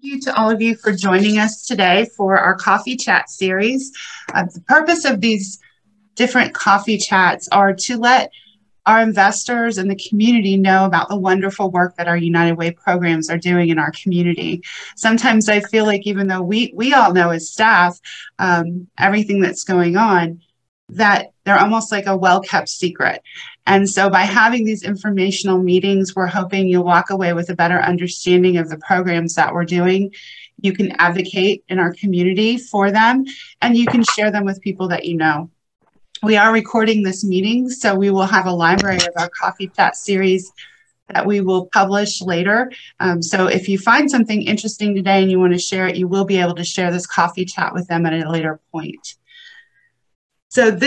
you to all of you for joining us today for our coffee chat series. The purpose of these different coffee chats are to let our investors and the community know about the wonderful work that our United Way programs are doing in our community. Sometimes I feel like even though we all know as staff everything that's going on, that they're almost like a well-kept secret. And so by having these informational meetings, we're hoping you'll walk away with a better understanding of the programs that we're doing. You can advocate in our community for them, and you can share them with people that you know. We are recording this meeting, so we will have a library of our coffee chat series that we will publish later. So if you find something interesting today and you want to share it, you will be able to share this coffee chat with them at a later point. So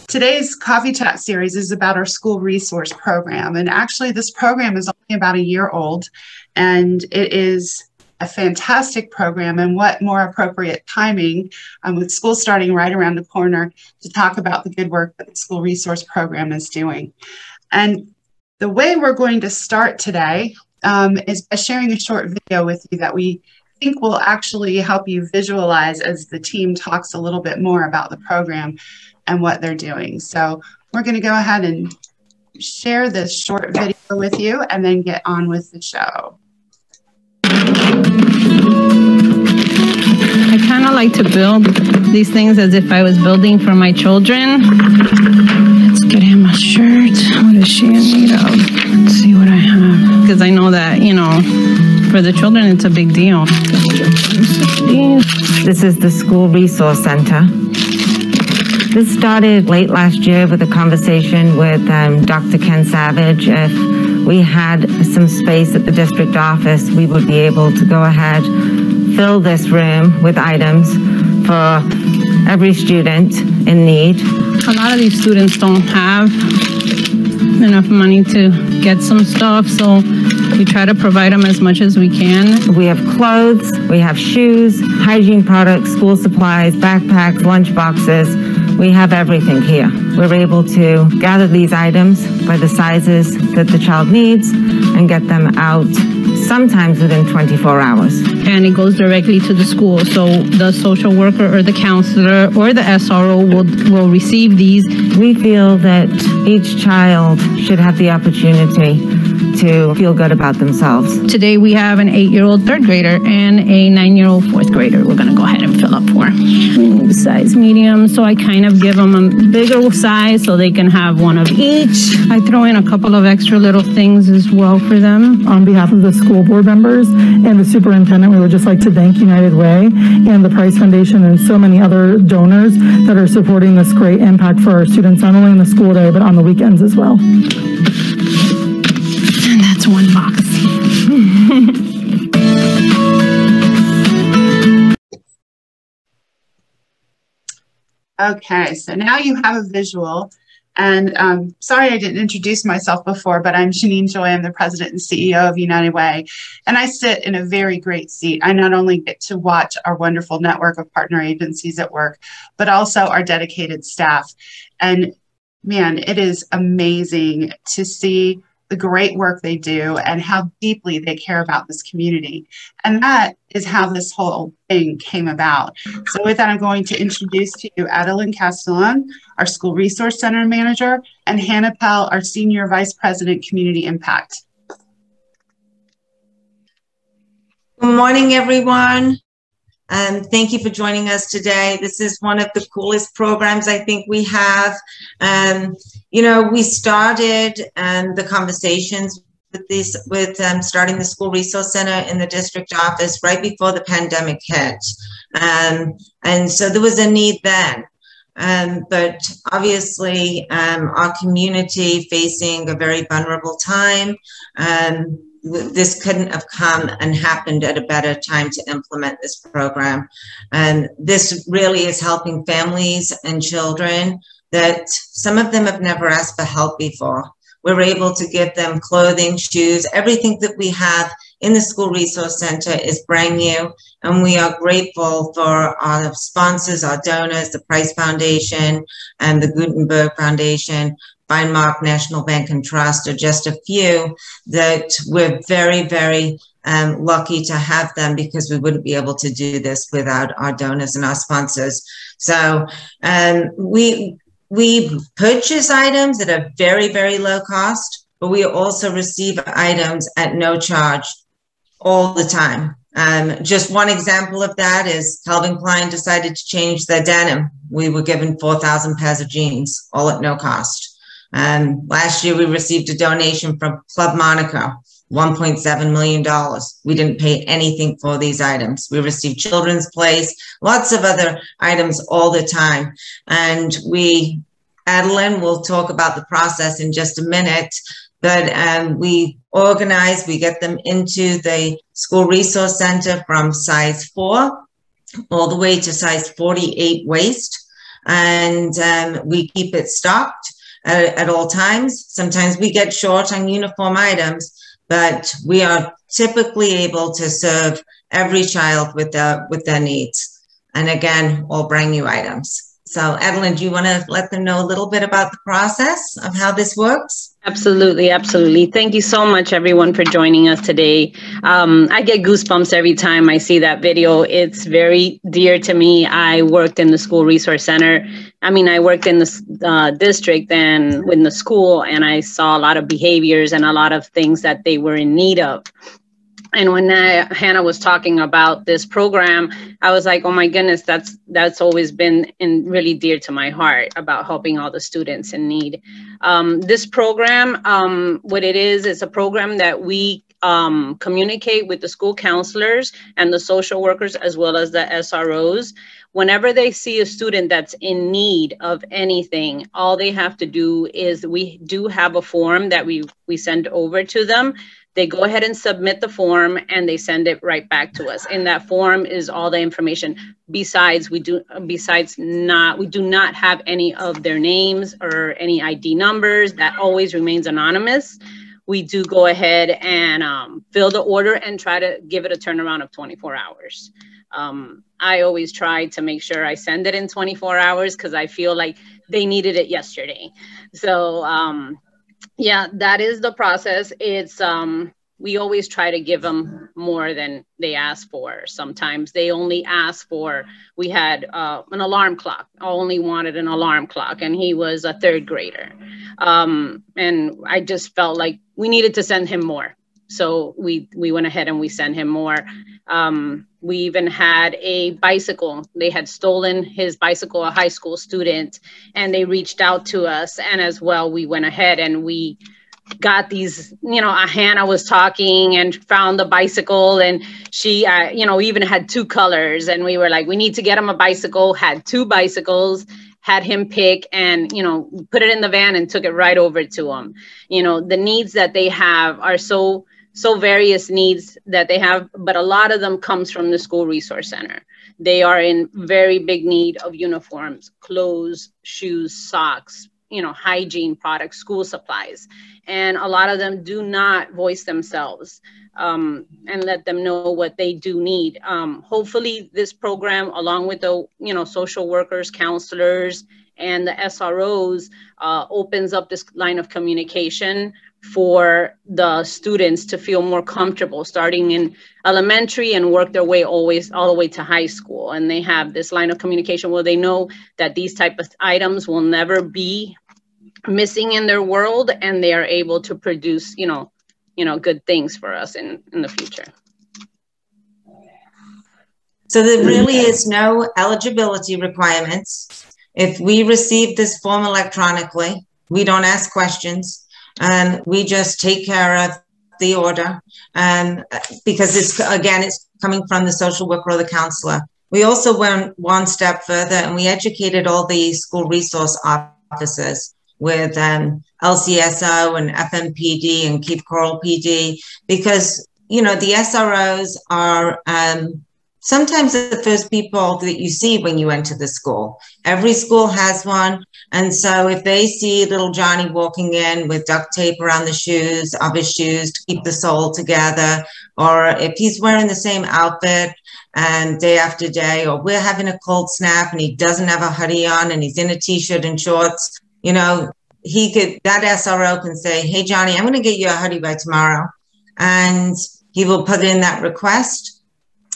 today's coffee chat series is about our school resource program. And actually this program is only about a year old, and it is a fantastic program, and what more appropriate timing with school starting right around the corner to talk about the good work that the school resource program is doing. And the way we're going to start today is by sharing a short video with you that we think will actually help you visualize as the team talks a little bit more about the program and what they're doing. So we're going to go ahead and share this short video with you and then get on with the show. I kind of like to build these things as if I was building for my children. Let's get him a shirt. What is she in need of? Let's see what I have. Because I know that, you know, for the children, it's a big deal. This is the School Resource Center. This started late last year with a conversation with Dr. Ken Savage. If we had some space at the district office, we would be able to go ahead, fill this room with items for every student in need. A lot of these students don't have enough money to get some stuff, so we try to provide them as much as we can. We have clothes, we have shoes, hygiene products, school supplies, backpacks, lunch boxes. We have everything here. We're able to gather these items by the sizes that the child needs and get them out sometimes within 24 hours. And it goes directly to the school. So the social worker or the counselor or the SRO will receive these. We feel that each child should have the opportunity to feel good about themselves. Today we have an 8-year-old third grader and a 9-year-old fourth grader. We're gonna go ahead and fill up for. We need size medium, so I kind of give them a bigger size so they can have one of each. I throw in a couple of extra little things as well for them. On behalf of the school board members and the superintendent, we would just like to thank United Way and the Price Foundation and so many other donors that are supporting this great impact for our students, not only in the school day, but on the weekends as well. That's one box. Okay, so now you have a visual. And sorry I didn't introduce myself before, but I'm Janine Joy. I'm the president and CEO of United Way. And I sit in a very great seat. I not only get to watch our wonderful network of partner agencies at work, but also our dedicated staff. And man, it is amazing to see the great work they do and how deeply they care about this community. And that is how this whole thing came about. So with that, I'm going to introduce to you Adeline Castellan, our School Resource Center Manager, and Hannah Pell, our Senior Vice President, Community Impact. Good morning, everyone. Thank you for joining us today. This is one of the coolest programs I think we have. You know, we started the conversations with starting the School Resource Center in the district office right before the pandemic hit. And so there was a need then. But obviously, our community facing a very vulnerable time, this couldn't have come and happened at a better time to implement this program. And this really is helping families and children that some of them have never asked for help before. We're able to give them clothing, shoes, everything that we have in the School Resource Center is brand new. And we are grateful for our sponsors, our donors, the Price Foundation and the Gutenberg Foundation, Mark, National Bank and Trust are just a few that we're very, very lucky to have them, because we wouldn't be able to do this without our donors and our sponsors. So we purchase items at a very, very low cost, but we also receive items at no charge all the time. Just one example of that is Calvin Klein decided to change their denim. We were given 4,000 pairs of jeans, all at no cost. Last year, we received a donation from Club Monaco, $1.7 million. We didn't pay anything for these items. We received children's place, lots of other items all the time. And Adeline will talk about the process in just a minute, but we organize, we get them into the School Resource Center from size 4 all the way to size 48 waist. And we keep it stocked at all times. Sometimes we get short on uniform items, but we are typically able to serve every child with their needs. And again, all brand new items. So Adeline, do you want to let them know a little bit about the process of how this works? Absolutely, absolutely. Thank you so much, everyone, for joining us today. I get goosebumps every time I see that video. It's very dear to me. I worked in the School Resource Center. I worked in the district and in the school, and I saw a lot of behaviors and a lot of things that they were in need of. And when Hannah was talking about this program, I was like, oh my goodness, that's always been really dear to my heart, about helping all the students in need. This program, what it is a program that we communicate with the school counselors and the social workers, as well as the SROs. Whenever they see a student that's in need of anything, all they have to do is, we do have a form that we send over to them. They go ahead and submit the form and they send it right back to us. In that form is all the information. Besides, we do not have any of their names or any ID numbers. That always remains anonymous. We do go ahead and fill the order and try to give it a turnaround of 24 hours. I always try to make sure I send it in 24 hours because I feel like they needed it yesterday. So yeah, that is the process. It's we always try to give them more than they ask for. Sometimes they only ask for, we had an alarm clock. I only wanted an alarm clock, and he was a 3rd grader. And I just felt like we needed to send him more. So we went ahead and we sent him more. We even had a bicycle. They had stolen his bicycle, a high school student, and they reached out to us. And as well, we went ahead and we got these, Hannah was talking and found the bicycle, and she, even had 2 colors. And we were like, we need to get him a bicycle, had 2 bicycles, had him pick and, put it in the van and took it right over to him. The needs that they have are so various needs that they have, but a lot of them comes from the School Resource Center. They are in very big need of uniforms, clothes, shoes, socks, hygiene products, school supplies. And a lot of them do not voice themselves and let them know what they do need. Hopefully this program, along with the, social workers, counselors, and the SROs, opens up this line of communication for the students to feel more comfortable starting in elementary and work their way all the way to high school. And they have this line of communication where they know that these type of items will never be missing in their world, and they are able to produce, good things for us in the future. So there really is no eligibility requirements. If we receive this form electronically, we don't ask questions. We just take care of the order, because it's coming from the social worker or the counselor. We also went one step further, and we educated all the school resource officers with LCSO and FMPD and Cape Coral PD, because the SROs are sometimes the first people that you see when you enter the school. Every school has one. And so if they see little Johnny walking in with duct tape around the shoes of his shoes to keep the sole together, or if he's wearing the same outfit and day after day, or we're having a cold snap and he doesn't have a hoodie on and he's in a t-shirt and shorts, that SRO can say, hey, Johnny, I'm going to get you a hoodie by tomorrow. And he will put in that request,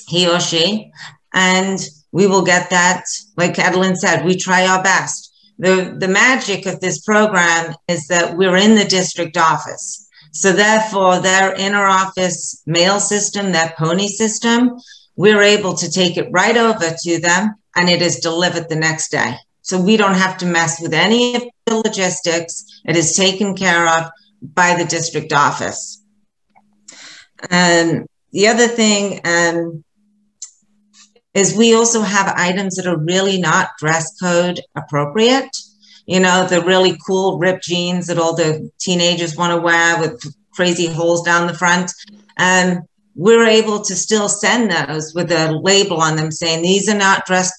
he or she, and we will get that. Like Edelyn said, we try our best. The magic of this program is that we're in the district office. So therefore, their inter-office mail system, their pony system, we're able to take it right over to them, and it is delivered the next day. So we don't have to mess with any of the logistics. It is taken care of by the district office. And the other thing is we also have items that are really not dress code appropriate. You know, the really cool ripped jeans that all the teenagers want to wear with crazy holes down the front. We're able to still send those with a label on them saying these are not dress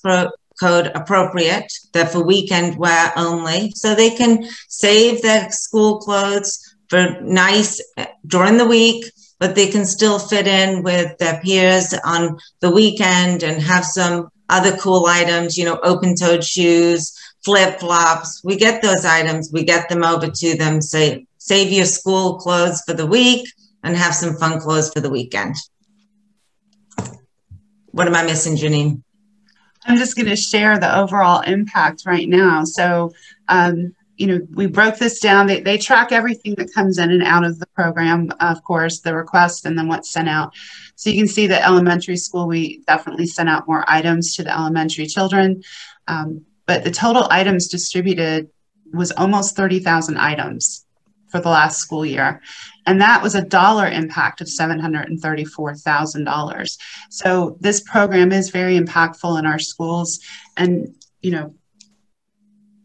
code appropriate. They're for weekend wear only. So they can save their school clothes for nice during the week, but they can still fit in with their peers on the weekend and have some other cool items, you know, open-toed shoes, flip-flops. We get those items, we get them over to them, say, save your school clothes for the week and have some fun clothes for the weekend. What am I missing, Janine? I'm just going to share the overall impact right now. So, you know, we broke this down. They track everything that comes in and out of the program, of course, the request and then what's sent out. So you can see that elementary school, we definitely sent out more items to the elementary children. But the total items distributed was almost 30,000 items for the last school year. And that was a dollar impact of $734,000. So this program is very impactful in our schools. And, you know,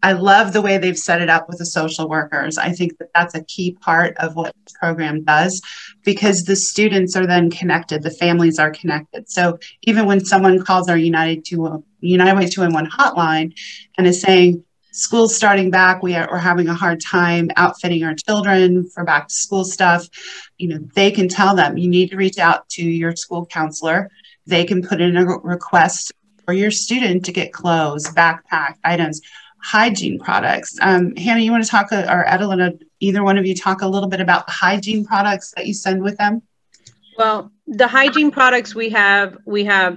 I love the way they've set it up with the social workers. I think that that's a key part of what this program does, because the students are then connected, the families are connected. So even when someone calls our United Way 211 hotline and is saying, school's starting back, we're having a hard time outfitting our children for back to school stuff, you know, they can tell them, you need to reach out to your school counselor. They can put in a request for your student to get clothes, backpack items, hygiene products. Hannah, you want to talk, or Edelyn, either one of you talk a little bit about the hygiene products that you send with them? Well, the hygiene products we have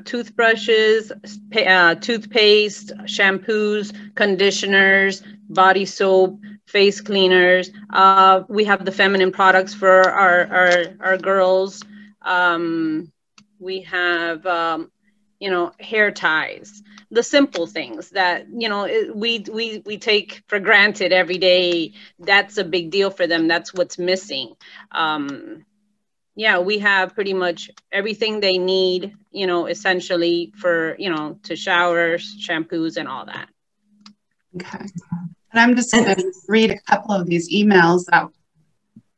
toothbrushes, toothpaste, shampoos, conditioners, body soap, face cleaners. We have the feminine products for our girls. We have, you know, hair ties, the simple things that, you know, we take for granted every day. That's a big deal for them. That's what's missing. Yeah, we have pretty much everything they need, you know, essentially for, you know, to showers, shampoos, and all that. Okay. And I'm just going to read a couple of these emails that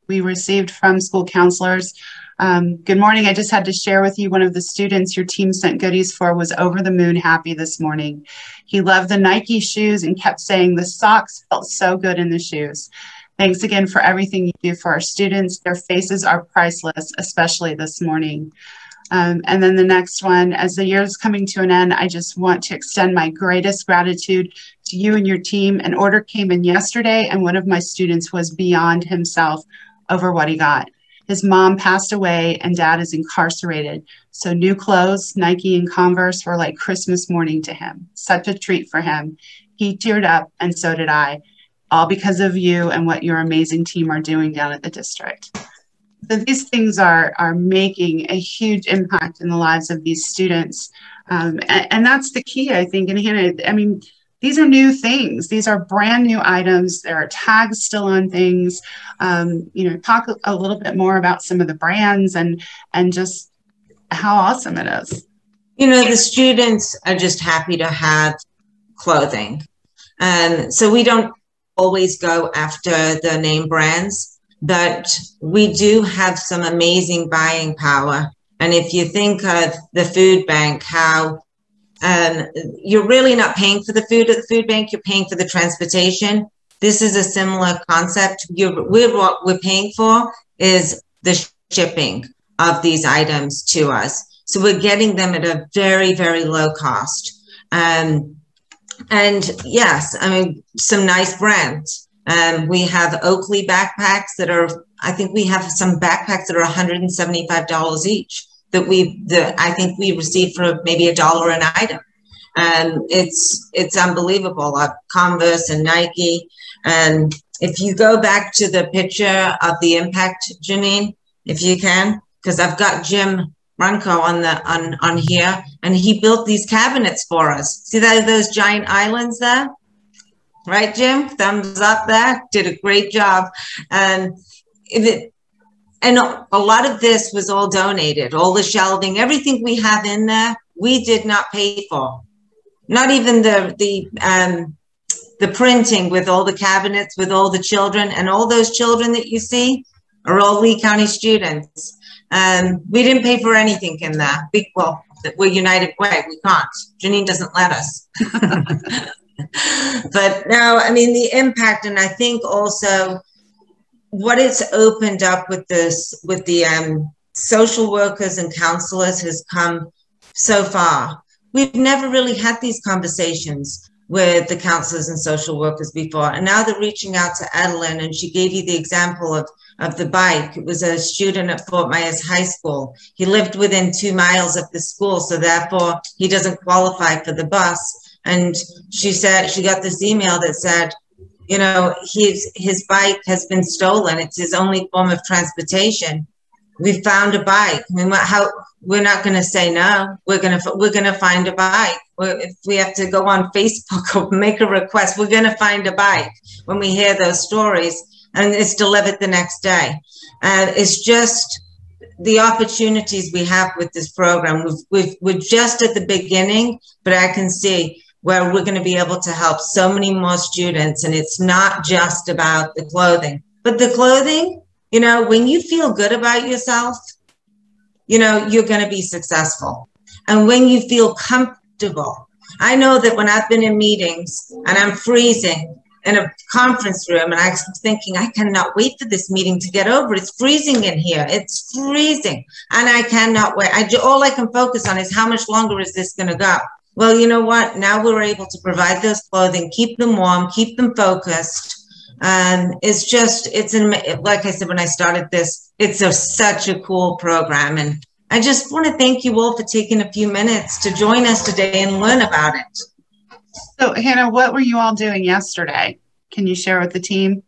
we received from school counselors. Good morning. I just had to share with you, one of the students your team sent goodies for was over the moon happy this morning. He loved the Nike shoes and kept saying the socks felt so good in the shoes. Thanks again for everything you do for our students. Their faces are priceless, especially this morning. And then the next one, as the year is coming to an end, I just want to extend my greatest gratitude to you and your team. An order came in yesterday, and one of my students was beyond himself over what he got. His mom passed away and dad is incarcerated. So new clothes, Nike and Converse were like Christmas morning to him. Such a treat for him. He teared up and so did I. All because of you and what your amazing team are doing down at the district. So these things are making a huge impact in the lives of these students. And that's the key, I think. And Hannah, I mean, these are new things. These are brand new items. There are tags still on things. You know, talk a little bit more about some of the brands and just how awesome it is. You know, the students are just happy to have clothing. So we don't always go after the name brands, but we do have some amazing buying power. And if you think of the food bank, how you're really not paying for the food at the food bank, you're paying for the transportation. This is a similar concept. What we're paying for is the shipping of these items to us. So we're getting them at a very, very low cost. And yes, I mean, some nice brands. We have Oakley backpacks that are, I think we have some backpacks that are $175 each that I think we received for maybe $1 an item. And it's unbelievable. Converse and Nike. And if you go back to the picture of the impact, Janine, if you can, because I've got Jim Runco on here, and he built these cabinets for us. See those giant islands there? Right, Jim? Thumbs up there. Did a great job. And a lot of this was all donated. All the shelving, everything we have in there, we did not pay for. Not even the printing with all the cabinets, with all the children, and all those children that you see are all Lee County students. We didn't pay for anything in there. Well, we're United Way. We can't. Janine doesn't let us. But no, I mean, the impact, and I think also what it's opened up with this, with the social workers and counselors has come so far. We've never really had these conversations with the counselors and social workers before. And now they're reaching out to Adeline, and she gave you the example of the bike. It was a student at Fort Myers High School. He lived within 2 miles of the school, so therefore he doesn't qualify for the bus. And she said, she got this email that said, you know, his bike has been stolen. It's his only form of transportation. We found a bike. I mean, we're not going to say no. We're going to find a bike. If we have to go on Facebook or make a request, we're going to find a bike when we hear those stories, and it's delivered the next day. It's just the opportunities we have with this program. We're just at the beginning, but I can see where we're going to be able to help so many more students. And it's not just about the clothing, but the clothing, you know, when you feel good about yourself, you know, you're going to be successful. And when you feel comfortable, I know that when I've been in meetings and I'm freezing in a conference room and I'm thinking, I cannot wait for this meeting to get over. It's freezing in here. It's freezing. And I cannot wait. All I can focus on is how much longer is this going to go? Well, you know what? Now we're able to provide those clothing, keep them warm, keep them focused. And it's just, like I said, when I started this, it's such a cool program. And I just want to thank you all for taking a few minutes to join us today and learn about it. So, Hannah, what were you all doing yesterday? Can you share with the team?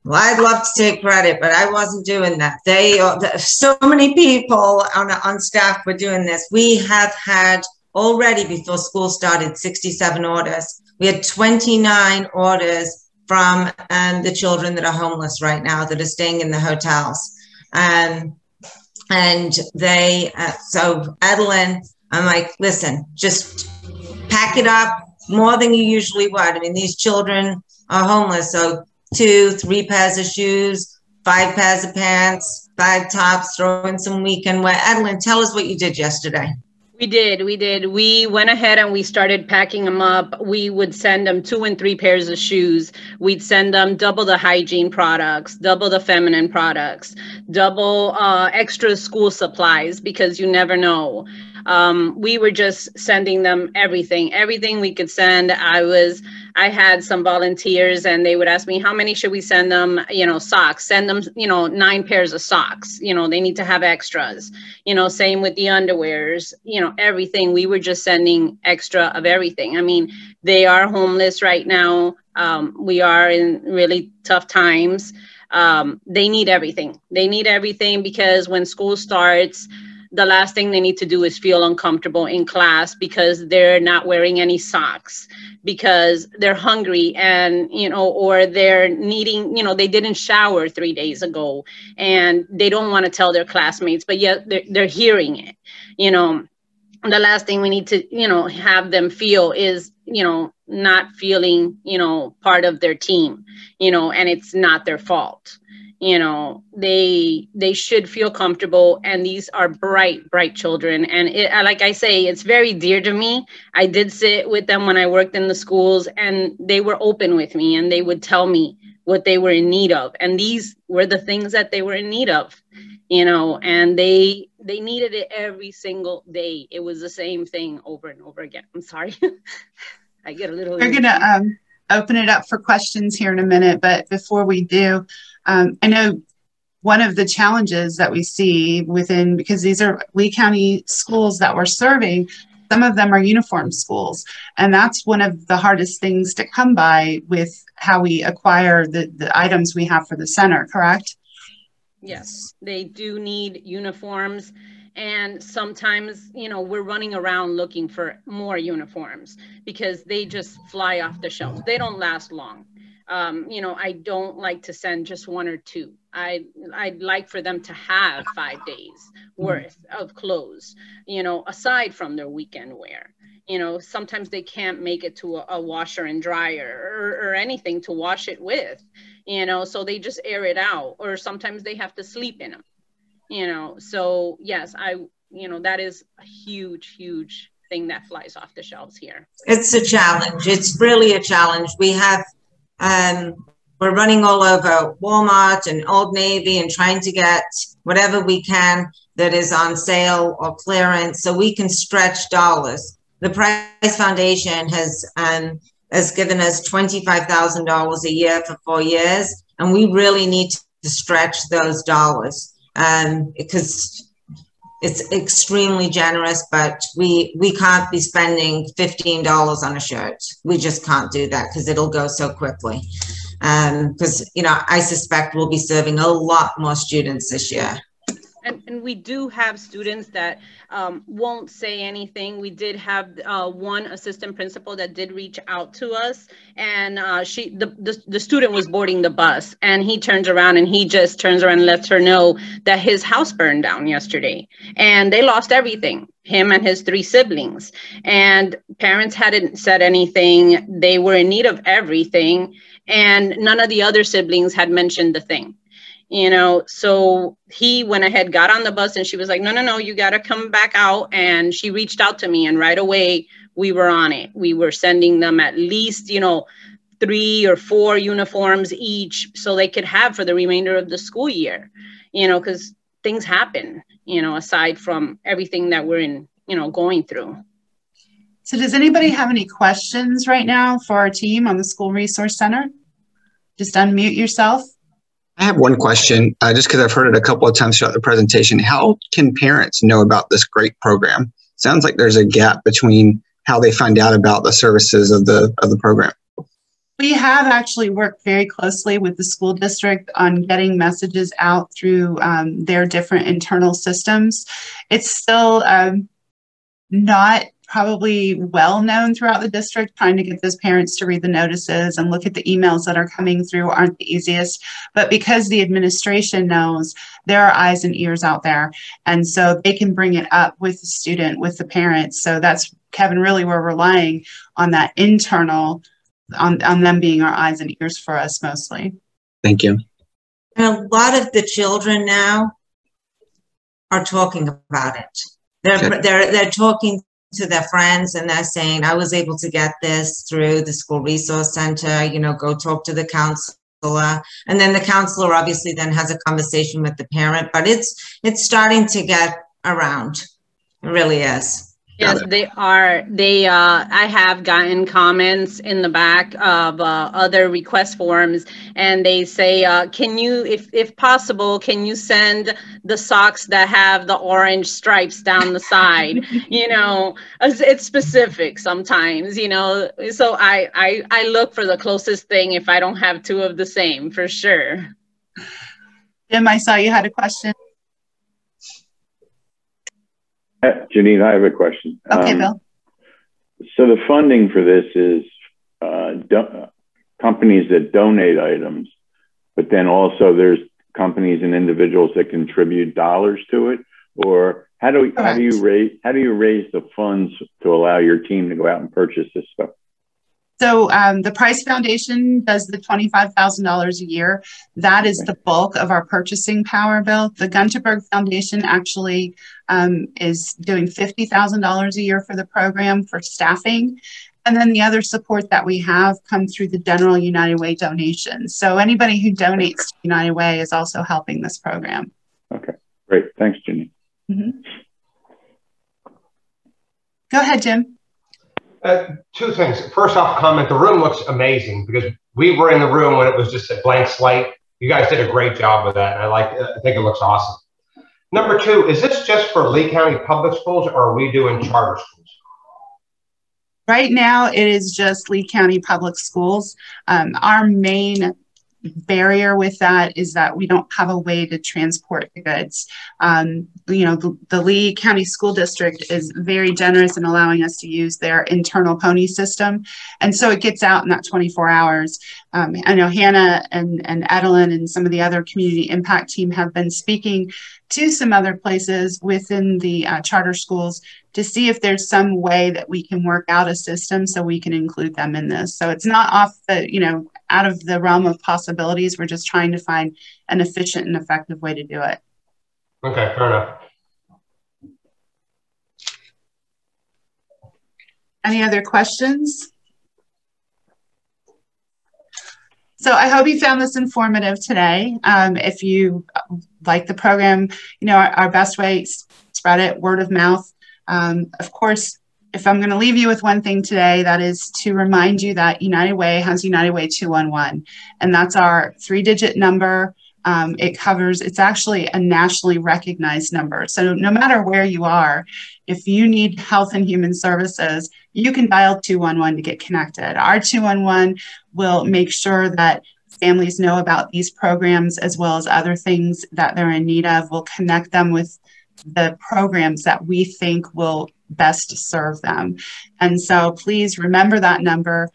Well, I'd love to take credit, but I wasn't doing that. So many people on staff were doing this. We have had already, before school started, 67 orders. We had 29 orders from the children that are homeless right now, that are staying in the hotels. And they, so Adeline, I'm like, listen, just pack it up more than you usually would. I mean, these children are homeless. So 2-3 pairs of shoes, 5 pairs of pants, 5 tops, throw in some weekend wear. Adeline, tell us what you did yesterday. We did. We went ahead and we started packing them up. We would send them 2 and 3 pairs of shoes. We'd send them double the hygiene products, double the feminine products, double extra school supplies, because you never know. We were just sending them everything we could send. I had some volunteers and they would ask me, how many should we send them? You know, socks, send them, 9 pairs of socks. They need to have extras, same with the underwears, everything. We were just sending extra of everything. I mean, they are homeless right now. We are in really tough times. They need everything. They need everything because when school starts, the last thing they need to do is feel uncomfortable in class because they're not wearing any socks, because they're hungry and, or they're needing, they didn't shower 3 days ago and they don't want to tell their classmates, but yet they're hearing it. The last thing we need to, have them feel is, not feeling, part of their team, and it's not their fault. They should feel comfortable, and these are bright children. And like I say, it's very dear to me. I did sit with them when I worked in the schools, and they were open with me, and they would tell me what they were in need of. And these were the things that they were in need of, and they needed it every single day. It was the same thing over and over again. I'm sorry. I get a little. We're gonna open it up for questions here in a minute, but before we do, I know one of the challenges that we see within, because these are Lee County schools that we're serving, some of them are uniform schools. And that's one of the hardest things to come by with how we acquire the items we have for the center, correct? Yes, they do need uniforms. And sometimes, you know, we're running around looking for more uniforms because they just fly off the shelves. They don't last long. You know, I don't like to send just one or two. I'd like for them to have 5 days worth of clothes, you know, aside from their weekend wear. You know, sometimes they can't make it to a washer and dryer or anything to wash it with, you know, so they just air it out, or sometimes they have to sleep in them, you know. So yes, you know, that is a huge, huge thing that flies off the shelves here. It's a challenge. It's really a challenge. We have, we're running all over Walmart and Old Navy and trying to get whatever we can that is on sale or clearance so we can stretch dollars. The Price Foundation has given us $25,000 a year for 4 years, and we really need to stretch those dollars because it's extremely generous, but we can't be spending $15 on a shirt. We just can't do that because it'll go so quickly. Because, you know, I suspect we'll be serving a lot more students this year. And we do have students that won't say anything. We did have one assistant principal that did reach out to us, and the student was boarding the bus, and he turns around and lets her know that his house burned down yesterday, and they lost everything, him and his 3 siblings. And parents hadn't said anything. They were in need of everything, and none of the other siblings had mentioned the thing. You know, so he went ahead, got on the bus, and she was like, no, you got to come back out. And she reached out to me, and right away we were on it. We were sending them at least, you know, 3 or 4 uniforms each so they could have for the remainder of the school year, you know, because things happen, you know, aside from everything that we're going through. So does anybody have any questions right now for our team on the School Resource Center? Just unmute yourself. I have one question, just because I've heard it a couple of times throughout the presentation. How can parents know about this great program? Sounds like there's a gap between how they find out about the services of the program. We have actually worked very closely with the school district on getting messages out through their different internal systems. It's still not probably well known throughout the district. Trying to get those parents to read the notices and look at the emails that are coming through aren't the easiest, but because the administration knows, there are eyes and ears out there, and so they can bring it up with the student, with the parents. So that's, Kevin, really we're relying on that internal, on them being our eyes and ears for us mostly. Thank you. And a lot of the children now are talking about it. They're talking to their friends, and they're saying, I was able to get this through the School Resource Center, you know, go talk to the counselor. And then the counselor obviously then has a conversation with the parent, but it's starting to get around. It really is. Yes, they are. I have gotten comments in the back of other request forms, and they say, can you, if possible, can you send the socks that have the orange stripes down the side? You know, it's specific sometimes, you know, so I look for the closest thing if I don't have 2 of the same, for sure. Jim, I saw you had a question. Janine, I have a question. Okay, Bill. So the funding for this is companies that donate items, but then also there's companies and individuals that contribute dollars to it. Or how do you raise the funds to allow your team to go out and purchase this stuff? So the Price Foundation does the $25,000 a year. That is the bulk of our purchasing power, Bill. The Gunterberg Foundation actually is doing $50,000 a year for the program for staffing. And then the other support that we have comes through the general United Way donations. So anybody who donates to United Way is also helping this program. Okay, great. Thanks, Jenny. Mm-hmm. Go ahead, Jim. Two things. First off, comment, the room looks amazing because we were in the room when it was just a blank slate. You guys did a great job with that. And I think it looks awesome. Number two, is this just for Lee County Public Schools or are we doing charter schools? Right now, it is just Lee County Public Schools. Our main barrier with that is that we don't have a way to transport the goods. You know, the Lee County School District is very generous in allowing us to use their internal pony system. And so it gets out in that 24 hours. I know Hannah and Edelyn and some of the other community impact team have been speaking to some other places within the charter schools to see if there's some way that we can work out a system so we can include them in this. So it's not off the, you know, out of the realm of possibilities. We're just trying to find an efficient and effective way to do it. Okay, fair enough. Any other questions? So I hope you found this informative today. If you like the program, you know, our best way, spread it, word of mouth. Of course, if I'm going to leave you with one thing today, that is to remind you that United Way has United Way 211, and that's our 3-digit number. It's actually a nationally recognized number. So no matter where you are, if you need health and human services, you can dial 211 to get connected. Our 211 will make sure that families know about these programs as well as other things that they're in need of. We'll connect them with the programs that we think will best serve them. And so please remember that number,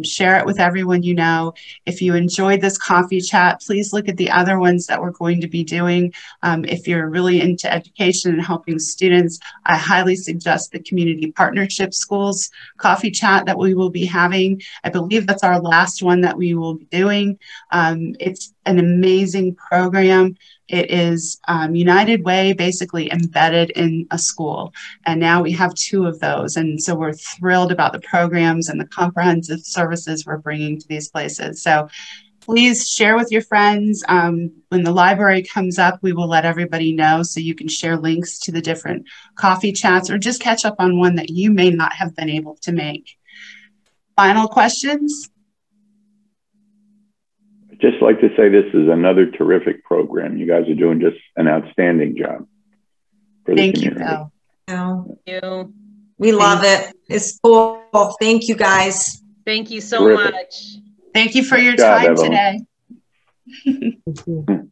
share it with everyone you know. If you enjoyed this coffee chat, please look at the other ones that we're going to be doing. If you're really into education and helping students, I highly suggest the Community Partnership Schools coffee chat that we will be having. I believe that's our last one that we will be doing. It's an amazing program. It is United Way basically embedded in a school. And now we have 2 of those. And so we're thrilled about the programs and the comprehensive services we're bringing to these places. So please share with your friends. When the library comes up, we will let everybody know so you can share links to the different coffee chats or just catch up on one that you may not have been able to make. Final questions? I'd just like to say this is another terrific program. You guys are doing just an outstanding job for the community. Thank you. We love it. It's cool. Thank you, guys. Thank you so much. Thank you for your time today. Thank you.